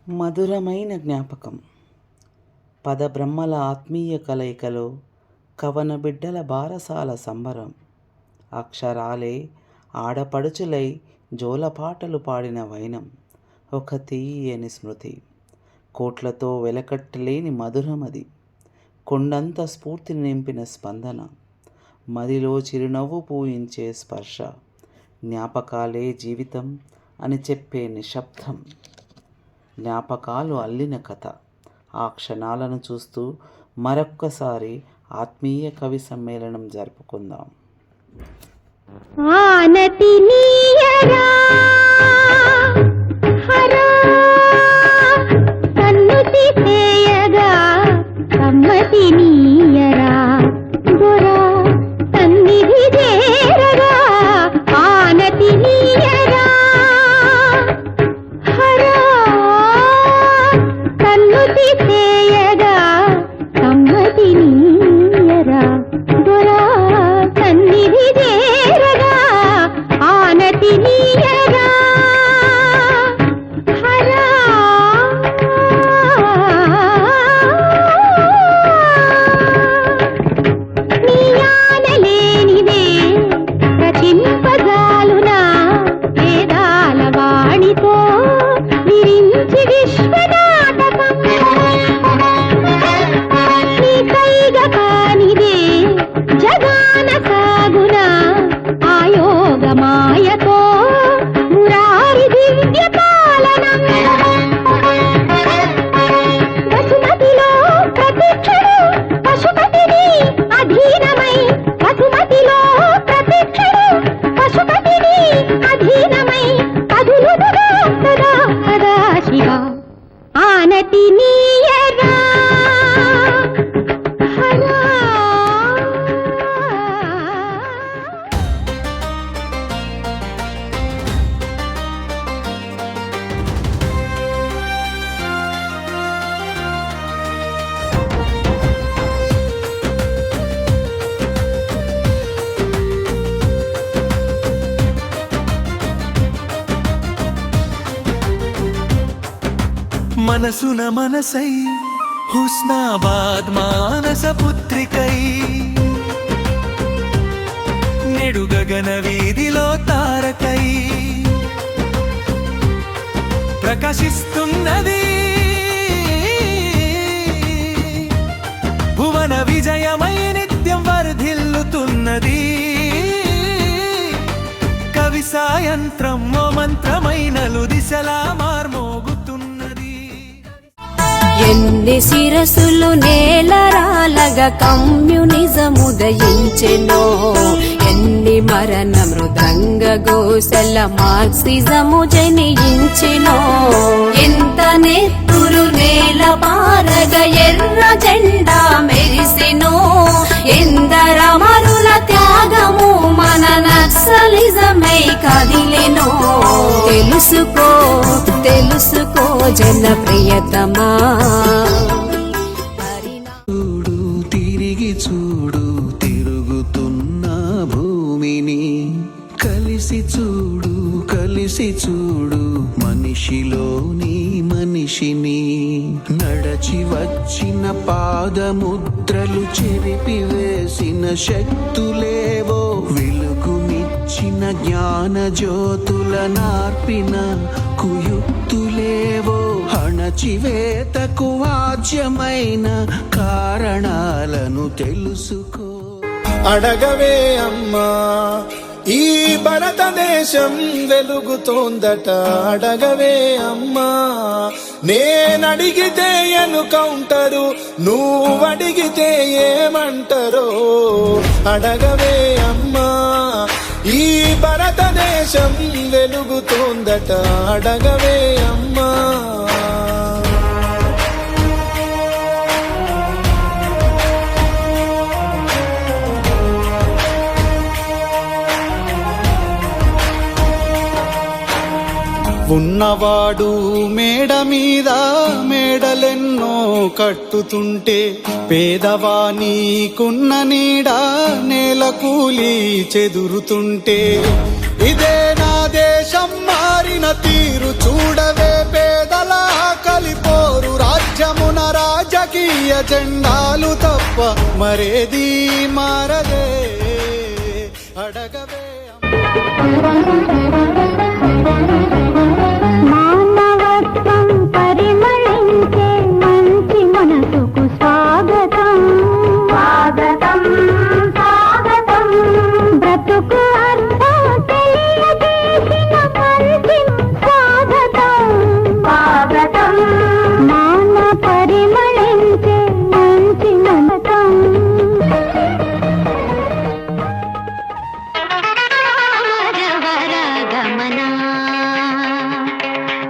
మధురమైన జ్ఞాపకం. పదబ్రహ్మల ఆత్మీయ కలయికలో కవన బిడ్డల బారసాల సంబరం. అక్షరాలే ఆడపడుచులై జోలపాటలు పాడిన వైనం. ఒక తీయని స్మృతి, కోట్లతో వెలకట్టలేని మధురమది. కొండంత స్ఫూర్తిని నింపిన స్పందన, మదిలో చిరునవ్వు పూయించే స్పర్శ. జ్ఞాపకాలే జీవితం అని చెప్పే నిశ్శబ్దం. జ్ఞాపకాలు అల్లిన కథ. ఆ క్షణాలను చూస్తూ మరొక్కసారి ఆత్మీయ కవి సమ్మేళనం జరుపుకుందాం. ఆనతి నీయరా హరా కన్నుతి చేయగా కమ్మతి నీయరా గోరా సన్నిధి చేరగా ఆనతి నీయరా హరా కన్నుతి చేయగా కమ్మతి నీయరా గోరా సన్నిధి చేరగా ఆనతి నీయరా హరా నీయానలేనిదే రచింపజాలునా వేదాల వాణితో విరించి విశ్వనాటకం. నీ కైగ కానిదే జగాన సాగునా ఆయోగ మాయతో మురారి దివ్య పాలనం. వసుమతిలో ప్రతిక్షణం పశుపతిని అధీనమై, వసుమతిలో ప్రతిక్షణం పశుపతిని అధీనమై అదులుదుగా సదా సదా శివ ఆనతి నీయరా హరా. మనసున మనసై హుస్నాబాద్ మానస పుత్రికై నెడు గగన వీధిలో తారకై ప్రకాశిస్తున్నది భువన విజయమై నిత్యం వర్ధిల్లుతున్నది. కవి సాయంత్రం ఓ మంత్రమైనలు దిశలా మార్మోగుతున్నది. ఎన్ని శిరసులు నేలరాలగా కమ్యూనిజం ఉదయించెనో, ఎన్ని మరణ మృదంగ గోసల మార్క్సిజము జనించెనో, ఎంత నెత్తురు నేల పారగ ఎర్ర జెండా మెరిసెనో, ఎందరమరుల త్యాగము మన నక్సలిజమై కదిలెనో. తెలుసుకో తెలుసుకో జన ప్రియతమా, చూడు తిరిగి చూడు తిరుగుతున్న భూమిని, కలిసి చూడు కలిసి చూడు మనిషిలోని మనిషిని. నడచి వచ్చిన పాదముద్రలు చెరిపి వేసిన శక్తులేవో, వెలుగునిచ్చిన జ్ఞాన జ్యోతుల నార్పిన కుయుక్తులేవో, అణచివేతకు వాజ్యమైన కారణాలను తెలుసుకో. అడగవే అమ్మా ఈ భారతదేశం వెలుగుతోందట. అడగవే అమ్మా నేనడిగితే ఎన్కౌంటరు, నువ్వడిగితే ఏమంటారో. అడగవే అమ్మా ఈ భారతదేశం వెలుగుతోందట. అడగవే అమ్మా. ఉన్నవాడు మేడ మీద మేడలెన్నో కట్టుతుంటే, పేదవానీకున్న నీడ నేల కూలి చెదురుతుంటే, ఇదే నా దేశం మారిన తీరు చూడవే పేదల ఆకలి జాతీయ జెండాలు తప్ప మరేది మారదే అడగవే. మానవత్వం పరిమళించే మంచి మనసుకు స్వాగతం స్వాగతం స్వాగతం. బ్రతుకు అర్థం తెలియజేసిన మంచి స్వాగతం స్వాగతం. మాన పరిమళించే మంచి మనసం. గమనా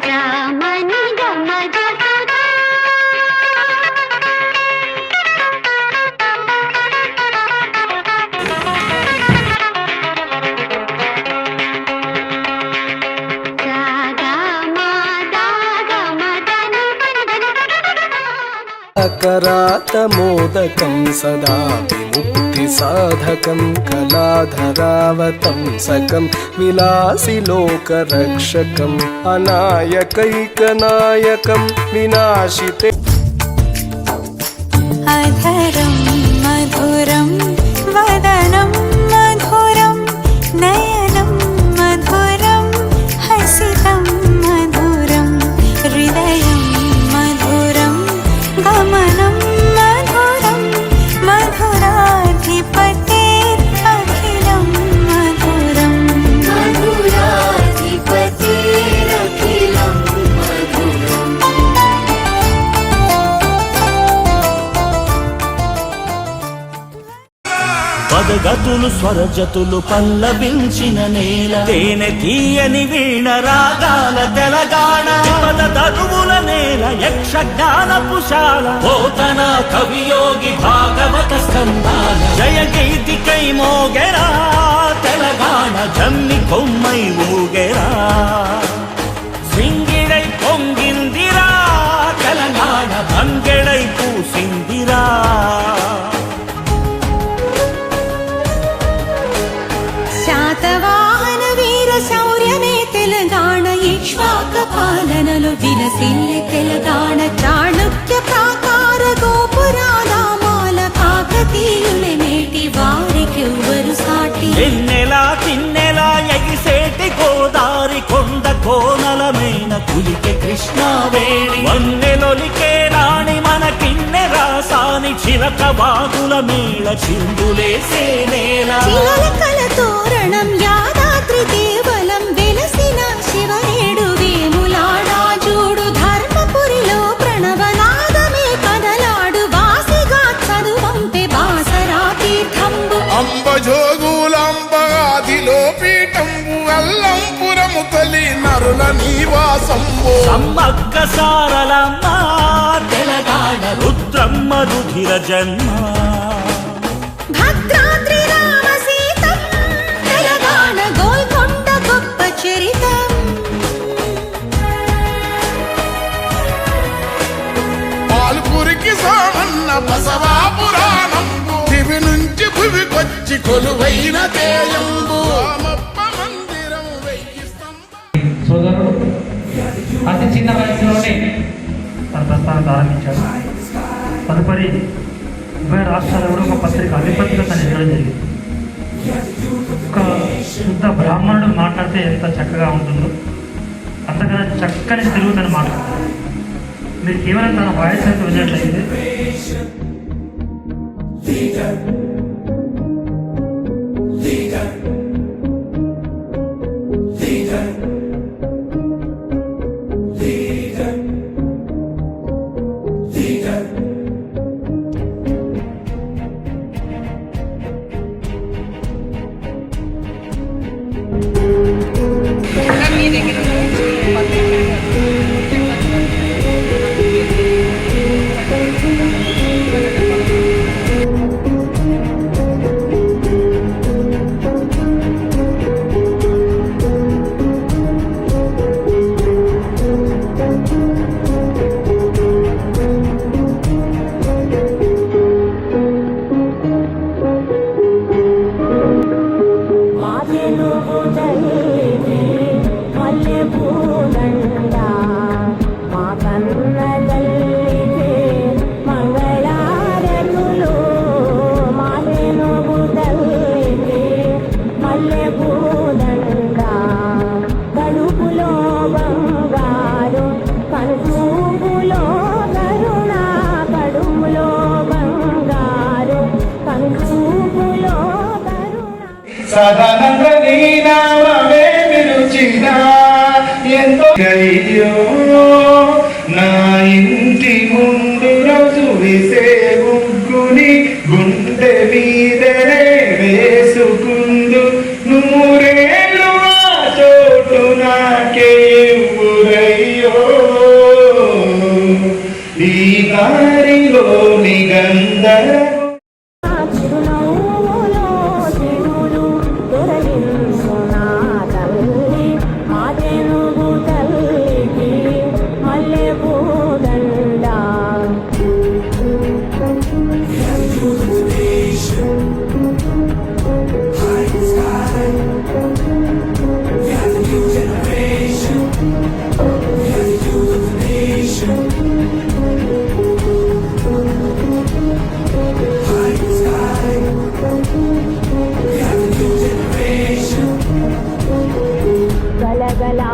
రామని గమగ करातमोदकं सदा विमुक्ति साधकं कलाधरावतंसकं विलासिलोकरक्षकम् अनायकैकनायकं विनाशिते अधरं मधुरं वदनं मधुरं नयनं मधुरं हसितं मधुरं हृदयं मधुरं गमनं मधुरं मधुराधिपतेरखिलं मधुरं मधुराधिपतेरखिलं मधुरम्. పదగతులు స్వరజతులు పల్లవించిన నేల తేనె తీయని వీణ రాగాల తెలంగాణ పద తరువుల నేల యక్ష జ్ఞానపుశాల పోతన కవియోగి భాగవత స్కందాల జయ గీతికై మోగెరా తెలంగాణ జమ్మి కొమ్మై ఊగెరా సింగిడై పొంగిందిరా తెలంగాణ బంగెడై పూసిందిరా. శాతవాహన వీర శౌర్యమే తెలంగాణ ఇక్ష్వాక పాలనలో విలసిల్లే తెలంగాణ చాణుక్య ప్రాకార గోపురానామాల కాకతీయులే నేటి వారికెవ్వరు సాటి. ఎన్నెలా తిన్నెలా ఎగిసేటి గోదారి కొండ కోనలమైన కులికే కృష్ణావేణి వన్నెలొలికే రాణి మన కిన్నె రాసాని చిలక బాగుల మేళ చిందులేసే నేల చిలకల తోరణం యాదాద్రి దేవలం వెలసిన శివనేడు వేములాడా జూడు ధర్మపురిలో ప్రణవనాదమే కదలాడు వాసిగా చదువంపే బాసరా తీర్థంబు అంబజోగులంబగాదిలో పీఠంబు అల్లంపురము తొలి నరుల నివాసంబు సమ్మక్క సారలమ్మ తెలంగాణ రుద్రమ్మ రుధిర జన్మ భద్రాద్రి రామ సీతం తెలంగాణ గోల్కొండ గొప్ప చరితం. పాల్పురికి సామన్న బసవా పురాణంబు దివి నుంచి భువికొచ్చి కొలువైన తేయంబు రామప్ప మందిరం వెయ్యి సోదరుడు అతి చిన్న వయసులోనే తన ప్రస్థానం ప్రారంభించాడు. తదుపరి ఉభయ రాష్ట్రాలలో ఒక పత్రిక అధిపతిగా తను ఇవ్వడం జరిగింది. ఒక శుద్ధ బ్రాహ్మణుడు మాట్లాడితే ఎంత చక్కగా ఉంటుందో అంతకన్నా చక్కని తెలుగు తను మాట్లాడతాడు. మీరు కేవలం తన వాయిస్ అయితే విన్నట్లయితే సదానంద నీ నామమే విరుచిగా ఎంతో అయ్యో నా ఇంటి ముందు రోజు వేసే ముగ్గుని గుండె మీదనే వేసుకుందు నూరేళ్ళు ఆ చోటు నాకే ఊరయ్యో ఈ దారిలోని గంధర గలగలా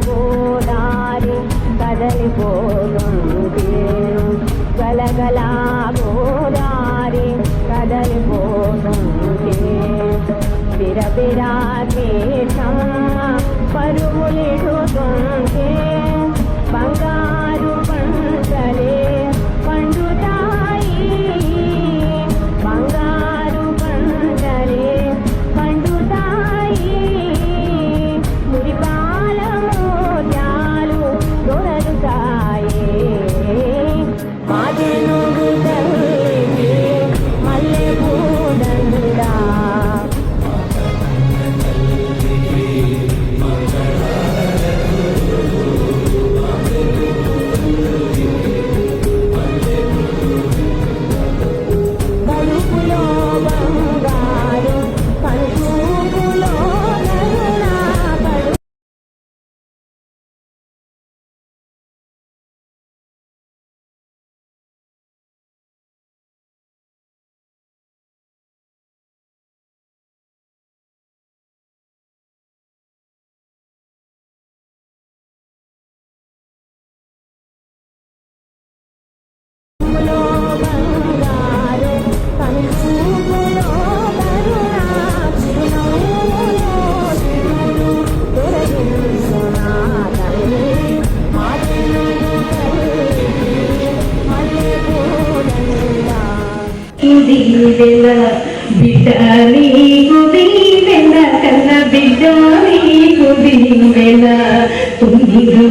గోదారి కదలిపోతుంది గలగలా గోదారి కదలిపోతుంది బిరబిరా కేశం పరుగులిడుతుంది బంగారు పంటలే పండుతాయి బంగారు పంటలే పండుతాయి మురిపాలము త్యాలు దొరలుతాయి మాదెనుగు తల్లి మల్లె పూదండా కడుపులో బంగారు కడుపులో నరుణ కడు కడుపులో బంగారు కడుపులో కరుణ చిరునవ్వులో చిరులు దొరకించునా తల్లి మాదెనుగు తల్లి మల్లె పూదండా దీవెన బిడ్డ నీకు దీవెన కన్న బిడ్డ నీకు దీవెన తుమ్మిదు